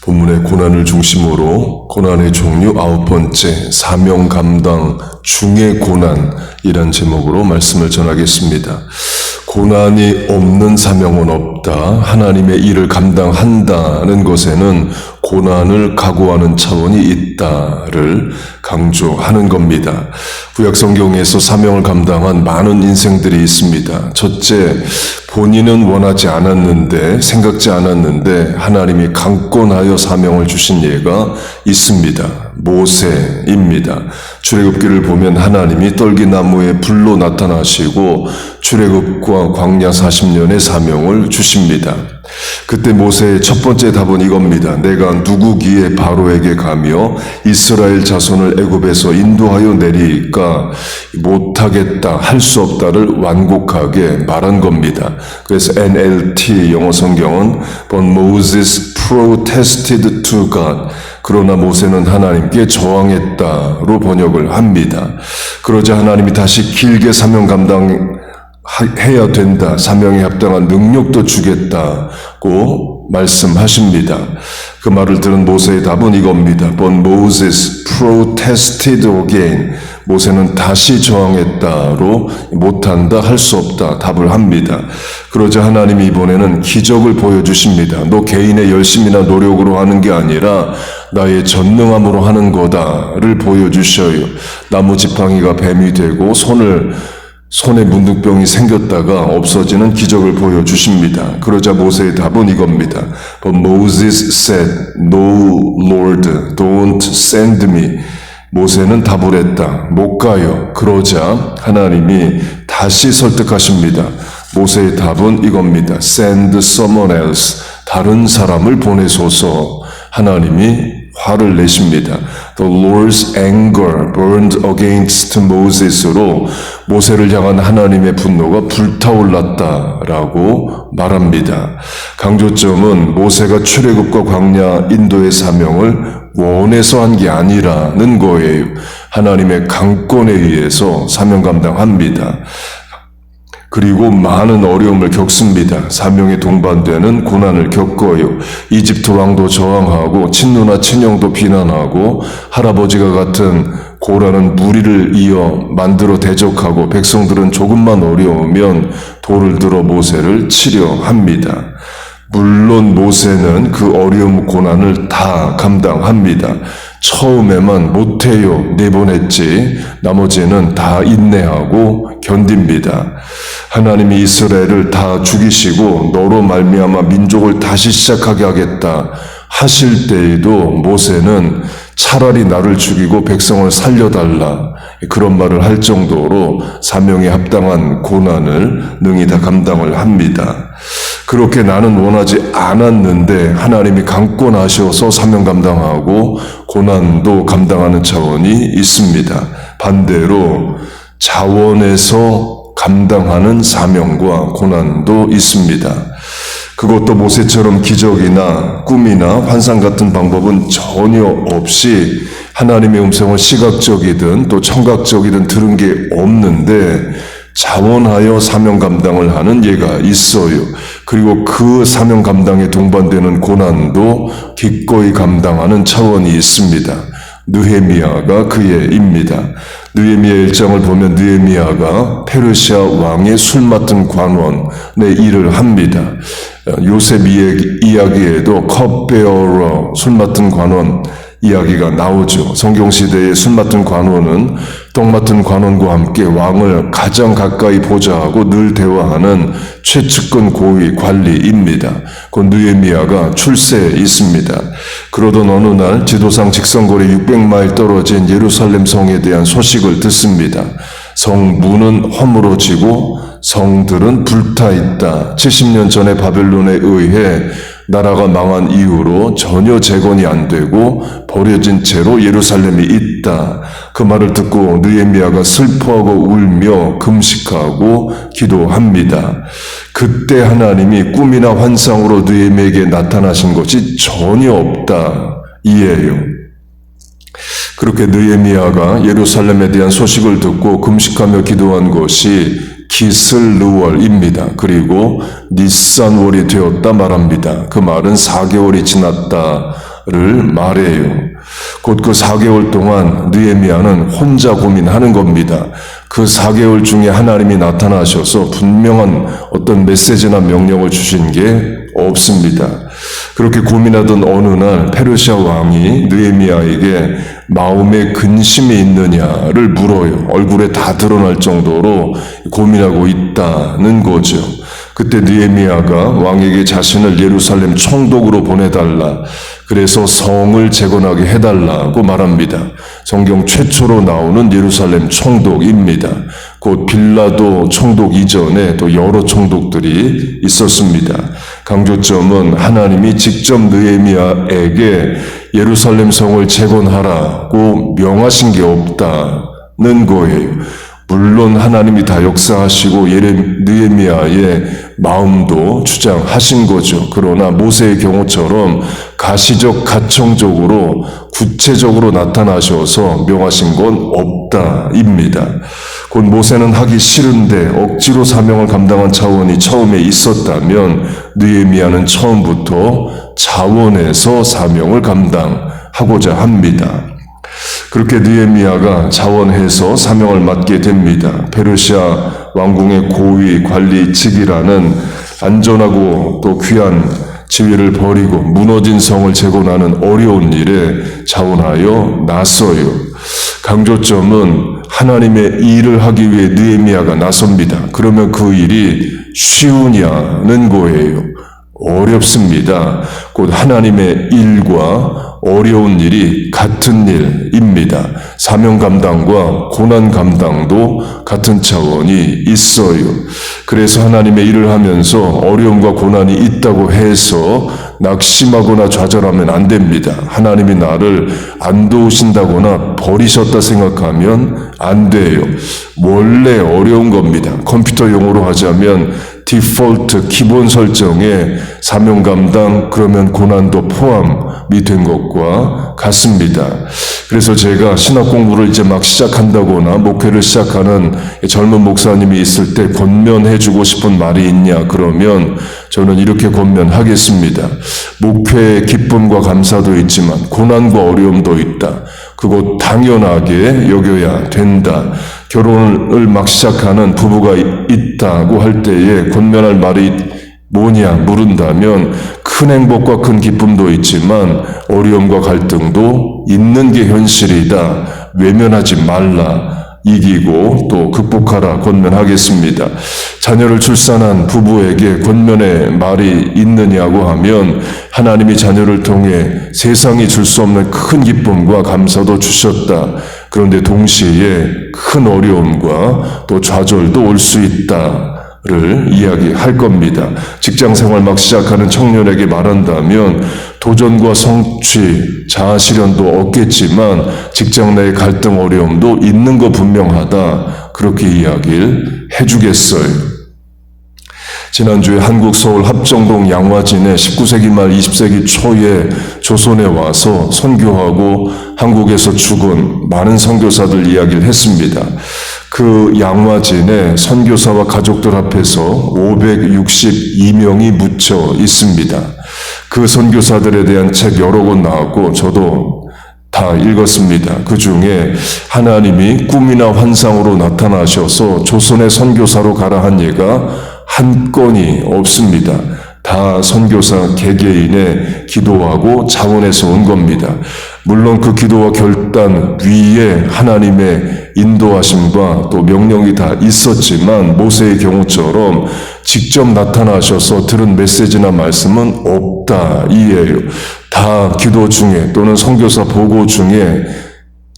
본문의 고난을 중심으로 고난의 종류 9번째 사명 감당 중의 고난이란 제목으로 말씀을 전하겠습니다. 고난이 없는 사명은 없다. 하나님의 일을 감당한다는 것에는 고난을 각오하는 차원이 있다를 강조하는 겁니다. 구약성경에서 사명을 감당한 많은 인생들이 있습니다. 첫째, 본인은 원하지 않았는데, 생각지 않았는데 하나님이 강권하여 사명을 주신 예가 있습니다. 모세입니다. 출애굽기를 보면 하나님이 떨기나무에 불로 나타나시고 출애굽과 광야 40년의 사명을 주십니다. 그때 모세의 첫 번째 답은 이겁니다. 내가 누구기에 바로에게 가며 이스라엘 자손을 애굽에서 인도하여 내리까 못하겠다, 할 수 없다를 완곡하게 말한 겁니다. 그래서 NLT 영어 성경은 But Moses protested to God. 그러나 모세는 하나님께 저항했다로 번역을 합니다. 그러자 하나님이 다시 길게 사명 감당해야 된다. 사명에 합당한 능력도 주겠다고 말씀하십니다. 그 말을 들은 모세의 답은 이겁니다. But Moses protested again. 모세는 다시 저항했다로 못한다, 할 수 없다 답을 합니다. 그러자 하나님이 이번에는 기적을 보여주십니다. 너 개인의 열심이나 노력으로 하는 게 아니라 나의 전능함으로 하는 거다를 보여주셔요. 나무 지팡이가 뱀이 되고 손에 문둥병이 생겼다가 없어지는 기적을 보여주십니다. 그러자 모세의 답은 이겁니다. But Moses said, No Lord, don't send me. 모세는 답을 했다. 못 가요. 그러자 하나님이 다시 설득하십니다. 모세의 답은 이겁니다. Send someone else. 다른 사람을 보내소서. 하나님이 화를 내십니다. The Lord's anger burned against Moses로 모세를 향한 하나님의 분노가 불타올랐다라고 말합니다. 강조점은 모세가 출애굽과 광야 인도의 사명을 원해서 한 게 아니라는 거예요. 하나님의 강권에 의해서 사명 감당합니다. 그리고 많은 어려움을 겪습니다. 사명에 동반되는 고난을 겪어요. 이집트 왕도 저항하고 친누나 친형도 비난하고 할아버지가 같은 고라는 무리를 이어 만들어 대적하고 백성들은 조금만 어려우면 돌을 들어 모세를 치려 합니다. 물론 모세는 그 어려움 고난을 다 감당합니다. 처음에만 못해요 4번 했지 나머지는 다 인내하고 견딥니다. 하나님이 이스라엘을 다 죽이시고 너로 말미암아 민족을 다시 시작하게 하겠다 하실 때에도 모세는 차라리 나를 죽이고 백성을 살려달라 그런 말을 할 정도로 사명에 합당한 고난을 능히 다 감당을 합니다. 그렇게 나는 원하지 않았는데 하나님이 강권하셔서 사명 감당하고 고난도 감당하는 차원이 있습니다. 반대로 자원에서 감당하는 사명과 고난도 있습니다. 그것도 모세처럼 기적이나 꿈이나 환상 같은 방법은 전혀 없이 하나님의 음성을 시각적이든 또 청각적이든 들은 게 없는데 자원하여 사명 감당을 하는 예가 있어요. 그리고 그 사명 감당에 동반되는 고난도 기꺼이 감당하는 차원이 있습니다. 느헤미야가 그 예입니다. 느헤미야 1장을 보면 느헤미야가 페르시아 왕의 술 맡은 관원의 일을 합니다. 요셉 이야기에도 컵베어러 술 맡은 관원 이야기가 나오죠. 성경시대의 술 맡은 관원은 떡 맡은 관원과 함께 왕을 가장 가까이 보좌하고 늘 대화하는 최측근 고위 관리입니다. 그 느헤미야가 출세에 있습니다. 그러던 어느 날 지도상 직선거리 600마일 떨어진 예루살렘 성에 대한 소식을 듣습니다. 성 문은 허물어지고 성들은 불타있다. 70년 전에 바벨론에 의해 나라가 망한 이후로 전혀 재건이 안 되고 버려진 채로 예루살렘이 있다. 그 말을 듣고 느헤미야가 슬퍼하고 울며 금식하고 기도합니다. 그때 하나님이 꿈이나 환상으로 느헤미야에게 나타나신 것이 전혀 없다. 이에요. 그렇게 느헤미야가 예루살렘에 대한 소식을 듣고 금식하며 기도한 것이 기슬르월입니다. 그리고 니산월이 되었다 말합니다. 그 말은 4개월이 지났다 말해요. 곧 그 4개월 동안 느헤미야는 혼자 고민하는 겁니다. 그 4개월 중에 하나님이 나타나셔서 분명한 어떤 메시지나 명령을 주신 게 없습니다. 그렇게 고민하던 어느 날 페르시아 왕이 느헤미야에게 마음에 근심이 있느냐를 물어요. 얼굴에 다 드러날 정도로 고민하고 있다는 거죠. 그때 느헤미야가 왕에게 자신을 예루살렘 총독으로 보내달라. 그래서 성을 재건하게 해달라고 말합니다. 성경 최초로 나오는 예루살렘 총독입니다. 곧 빌라도 총독 이전에 또 여러 총독들이 있었습니다. 강조점은 하나님이 직접 느헤미야에게 예루살렘 성을 재건하라고 명하신 게 없다는 거예요. 물론 하나님이 다 역사하시고 느헤미야의 마음도 주장하신 거죠. 그러나 모세의 경우처럼 가시적 가청적으로 구체적으로 나타나셔서 명하신 건 없다입니다. 곧 모세는 하기 싫은데 억지로 사명을 감당한 차원이 처음에 있었다면 느헤미야는 처음부터 자원해서 사명을 감당하고자 합니다. 그렇게 느헤미야가 자원해서 사명을 맡게 됩니다. 페르시아 왕궁의 고위 관리직이라는 안전하고 또 귀한 지위를 버리고 무너진 성을 재건하는 어려운 일에 자원하여 나서요. 강조점은 하나님의 일을 하기 위해 느헤미야가 나섭니다. 그러면 그 일이 쉬우냐는 거예요. 어렵습니다. 곧 하나님의 일과 어려운 일이 같은 일입니다. 사명 감당과 고난 감당도 같은 차원이 있어요. 그래서 하나님의 일을 하면서 어려움과 고난이 있다고 해서 낙심하거나 좌절하면 안 됩니다. 하나님이 나를 안 도우신다거나 버리셨다 생각하면 안 돼요. 원래 어려운 겁니다. 컴퓨터 용어로 하자면 디폴트 기본 설정에 사명 감당 그러면 고난도 포함이 된 것과 같습니다. 그래서 제가 신학 공부를 이제 막 시작한다거나 목회를 시작하는 젊은 목사님이 있을 때 권면해 주고 싶은 말이 있냐 그러면 저는 이렇게 권면하겠습니다. 목회의 기쁨과 감사도 있지만 고난과 어려움도 있다. 그거 당연하게 여겨야 된다. 결혼을 막 시작하는 부부가 있다고 할 때에 권면할 말이 뭐냐 물은다면 큰 행복과 큰 기쁨도 있지만 어려움과 갈등도 있는 게 현실이다. 외면하지 말라. 이기고 또 극복하라 권면하겠습니다. 자녀를 출산한 부부에게 권면의 말이 있느냐고 하면 하나님이 자녀를 통해 세상이 줄 수 없는 큰 기쁨과 감사도 주셨다. 그런데 동시에 큰 어려움과 또 좌절도 올 수 있다. 를 이야기할 겁니다. 직장 생활 막 시작하는 청년에게 말한다면 도전과 성취, 자아 실현도 없겠지만 직장 내의 갈등 어려움도 있는 거 분명하다. 그렇게 이야기를 해주겠어요. 지난주에 한국 서울 합정동 양화진에 19세기 말 20세기 초에 조선에 와서 선교하고 한국에서 죽은 많은 선교사들 이야기를 했습니다. 그 양화진에 선교사와 가족들 앞에서 562명이 묻혀 있습니다. 그 선교사들에 대한 책 여러 권 나왔고 저도 다 읽었습니다. 그 중에 하나님이 꿈이나 환상으로 나타나셔서 조선의 선교사로 가라 한 예가 한 건이 없습니다. 다 선교사 개개인의 기도하고 자원해서 온 겁니다. 물론 그 기도와 결단 위에 하나님의 인도하심과 또 명령이 다 있었지만 모세의 경우처럼 직접 나타나셔서 들은 메시지나 말씀은 없다 이예요. 다 기도 중에 또는 선교사 보고 중에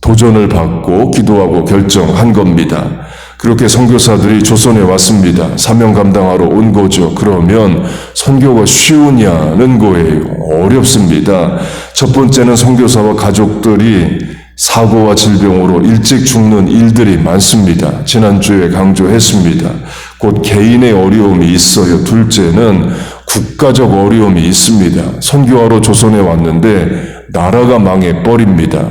도전을 받고 기도하고 결정한 겁니다. 그렇게 선교사들이 조선에 왔습니다. 사명 감당하러 온 거죠. 그러면 선교가 쉬우냐는 거예요. 어렵습니다. 첫 번째는 선교사와 가족들이 사고와 질병으로 일찍 죽는 일들이 많습니다. 지난주에 강조했습니다. 곧 개인의 어려움이 있어요. 둘째는 국가적 어려움이 있습니다. 선교하러 조선에 왔는데 나라가 망해버립니다.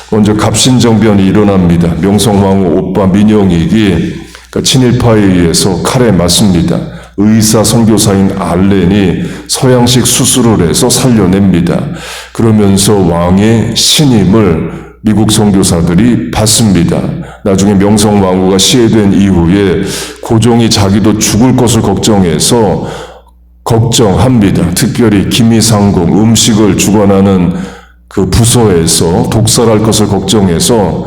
먼저 갑신정변이 일어납니다. 명성황후 오빠 민영익이 친일파에 의해서 칼에 맞습니다. 의사 선교사인 알렌이 서양식 수술을 해서 살려냅니다. 그러면서 왕의 신임을 미국 선교사들이 받습니다. 나중에 명성황후가 시해된 이후에 고종이 자기도 죽을 것을 걱정해서 걱정합니다. 특별히 기미상궁 음식을 주관하는 그 부서에서 독살할 것을 걱정해서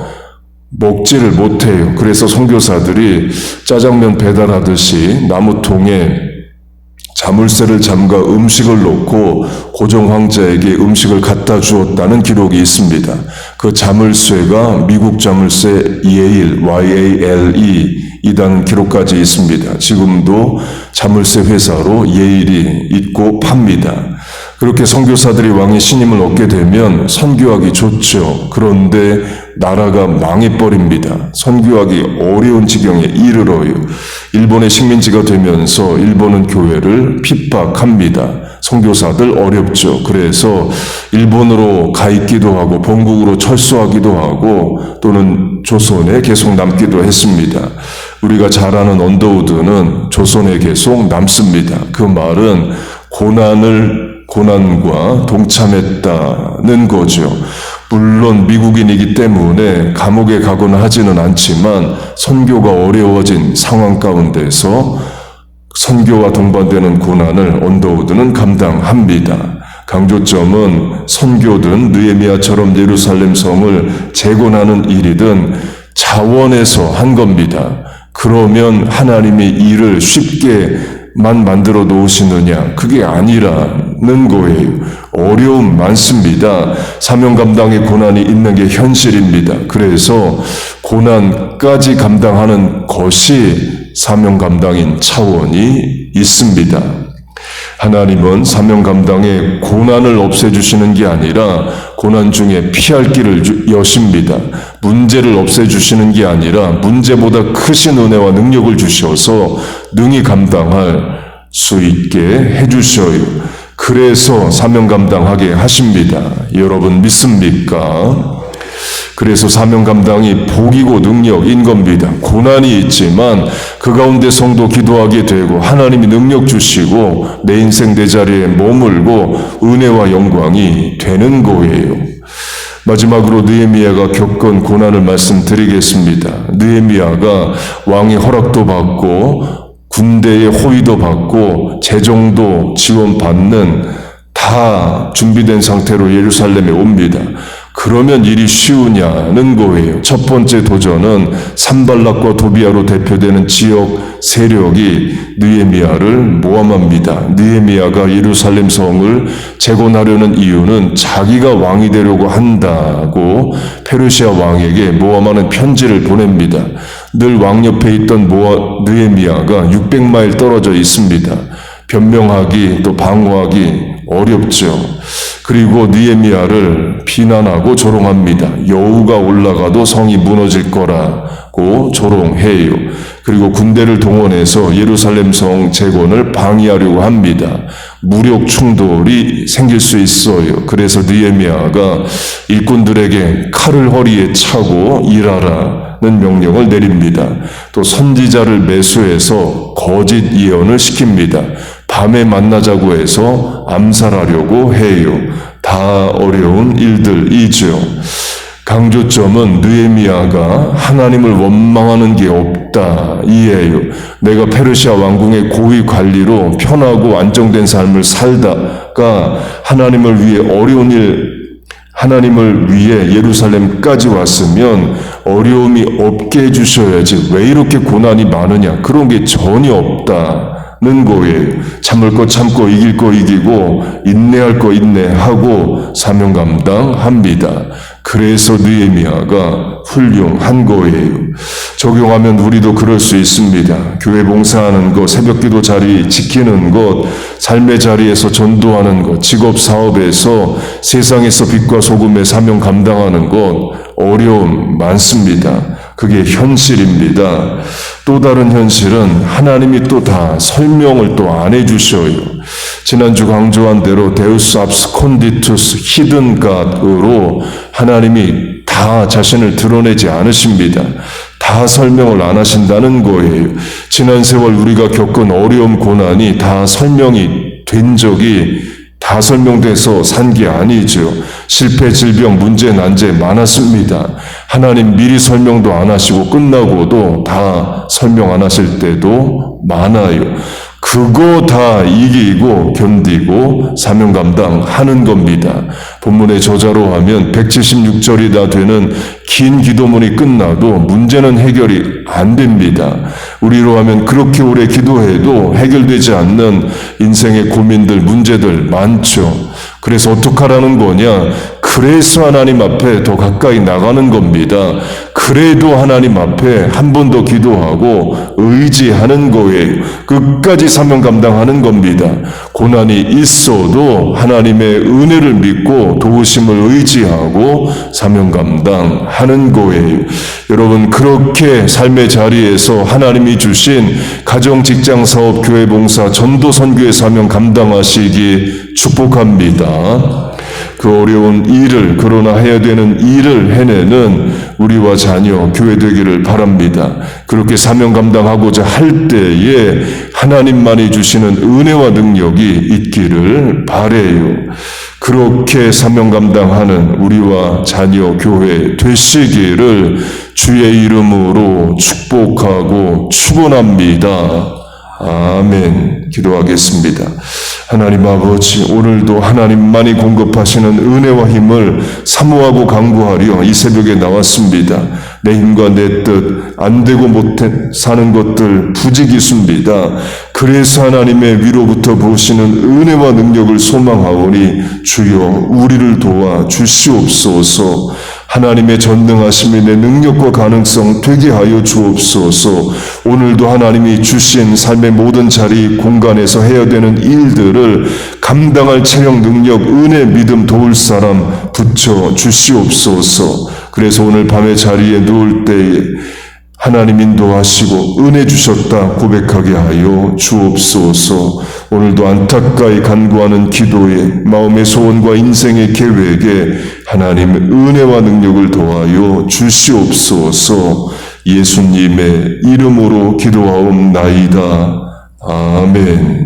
먹지를 못해요. 그래서 선교사들이 짜장면 배달하듯이 나무통에 자물쇠를 잠가 음식을 놓고 고종 황제에게 음식을 갖다 주었다는 기록이 있습니다. 그 자물쇠가 미국 자물쇠 예일, YALE 이라는 기록까지 있습니다. 지금도 자물쇠 회사로 예일이 있고 팝니다. 그렇게 선교사들이 왕의 신임을 얻게 되면 선교하기 좋죠. 그런데 나라가 망해버립니다. 선교하기 어려운 지경에 이르러요. 일본의 식민지가 되면서 일본은 교회를 핍박합니다. 선교사들 어렵죠. 그래서 일본으로 가 있기도 하고 본국으로 철수하기도 하고 또는 조선에 계속 남기도 했습니다. 우리가 잘 아는 언더우드는 조선에 계속 남습니다. 그 말은 고난과 동참했다는 거죠. 물론 미국인이기 때문에 감옥에 가거나 하지는 않지만 선교가 어려워진 상황 가운데서 선교와 동반되는 고난을 언더우드는 감당합니다. 강조점은 선교든 느헤미야처럼 예루살렘 성을 재건하는 일이든 자원해서 한 겁니다. 그러면 하나님이 일을 쉽게만 만들어 놓으시느냐? 그게 아니라는 거예요. 어려움 많습니다. 사명 감당의 고난이 있는 게 현실입니다. 그래서 고난까지 감당하는 것이 사명 감당인 차원이 있습니다. 하나님은 사명 감당의 고난을 없애주시는 게 아니라 고난 중에 피할 길을 여십니다. 문제를 없애주시는 게 아니라 문제보다 크신 은혜와 능력을 주셔서 능히 감당할 수 있게 해주셔요. 그래서 사명 감당하게 하십니다. 여러분 믿습니까? 그래서 사명 감당이 복이고 능력인 겁니다. 고난이 있지만 그 가운데 성도 기도하게 되고 하나님이 능력 주시고 내 인생 내 자리에 머물고 은혜와 영광이 되는 거예요. 마지막으로 느헤미야가 겪은 고난을 말씀드리겠습니다. 느헤미야가 왕의 허락도 받고 군대의 호의도 받고 재정도 지원받는 다 준비된 상태로 예루살렘에 옵니다. 그러면 일이 쉬우냐는 거예요. 첫 번째 도전은 산발락과 도비아로 대표되는 지역 세력이 느헤미야를 모함합니다. 느헤미야가 예루살렘 성을 재건하려는 이유는 자기가 왕이 되려고 한다고 페르시아 왕에게 모함하는 편지를 보냅니다. 늘 왕 옆에 있던 느헤미야가 600마일 떨어져 있습니다. 변명하기 또 방어하기 어렵죠. 그리고 느헤미야를 비난하고 조롱합니다. 여우가 올라가도 성이 무너질 거라고 조롱해요. 그리고 군대를 동원해서 예루살렘 성 재건을 방해하려고 합니다. 무력 충돌이 생길 수 있어요. 그래서 느헤미야가 일꾼들에게 칼을 허리에 차고 일하라는 명령을 내립니다. 또 선지자를 매수해서 거짓 예언을 시킵니다. 밤에 만나자고 해서 암살하려고 해요. 다 어려운 일들이죠. 강조점은 느헤미야가 하나님을 원망하는 게 없다 이에요. 내가 페르시아 왕궁의 고위 관리로 편하고 안정된 삶을 살다가 하나님을 위해 예루살렘까지 왔으면 어려움이 없게 해주셔야지 왜 이렇게 고난이 많으냐 그런 게 전혀 없다는 거예요. 참을 거 참고 이길 거 이기고 인내할 거 인내하고 사명 감당합니다. 그래서 느헤미야가 훌륭한 거예요. 적용하면 우리도 그럴 수 있습니다. 교회 봉사하는 것, 새벽기도 자리 지키는 것, 삶의 자리에서 전도하는 것, 직업 사업에서 세상에서 빛과 소금의 사명 감당하는 것 어려움 많습니다. 그게 현실입니다. 또 다른 현실은 하나님이 또 다 설명을 또 안 해주셔요. 지난주 강조한 대로 데우스 압스콘디투스 히든 갓으로 하나님이 다 자신을 드러내지 않으십니다. 다 설명을 안 하신다는 거예요. 지난 세월 우리가 겪은 어려움, 고난이 다 설명이 된 적이 다 설명돼서 산 게 아니죠. 실패, 질병, 문제, 난제 많았습니다. 하나님 미리 설명도 안 하시고 끝나고도 다 설명 안 하실 때도 많아요. 그거 다 이기고 견디고 사명 감당하는 겁니다. 본문의 저자로 하면 176절이나 되는 긴 기도문이 끝나도 문제는 해결이 안 됩니다. 우리로 하면 그렇게 오래 기도해도 해결되지 않는 인생의 고민들, 문제들 많죠. 그래서 어떡하라는 거냐? 그래서 하나님 앞에 더 가까이 나가는 겁니다. 그래도 하나님 앞에 한 번 더 기도하고 의지하는 거예요. 끝까지 사명 감당하는 겁니다. 고난이 있어도 하나님의 은혜를 믿고 도우심을 의지하고 사명 감당하는 거예요. 여러분, 그렇게 삶의 자리에서 하나님이 주신 가정, 직장, 사업, 교회 봉사, 전도, 선교의 사명 감당하시기 축복합니다. 그 어려운 일을, 그러나 해야 되는 일을 해내는 우리와 자녀, 교회 되기를 바랍니다. 그렇게 사명 감당하고자 할 때에 하나님만이 주시는 은혜와 능력이 있기를 바라요. 그렇게 사명 감당하는 우리와 자녀, 교회 되시기를 주의 이름으로 축복하고 축원합니다. 아멘. 기도하겠습니다. 하나님 아버지, 오늘도 하나님만이 공급하시는 은혜와 힘을 사모하고 강구하려 이 새벽에 나왔습니다. 내 힘과 내 뜻, 안 되고 못해 사는 것들 부지기수입니다. 그래서 하나님의 위로부터 보시는 은혜와 능력을 소망하오니 주여 우리를 도와 주시옵소서. 하나님의 전능하심이 내 능력과 가능성 되게 하여 주옵소서. 오늘도 하나님이 주신 삶의 모든 자리, 공간에서 해야 되는 일들을 감당할 체력, 능력, 은혜, 믿음, 도울 사람 붙여 주시옵소서. 그래서 오늘 밤의 자리에 누울 때에 하나님 인도하시고 은혜 주셨다 고백하게 하여 주옵소서. 오늘도 안타까이 간구하는 기도에 마음의 소원과 인생의 계획에 하나님 은혜와 능력을 더하여 주시옵소서. 예수님의 이름으로 기도하옵나이다. 아멘.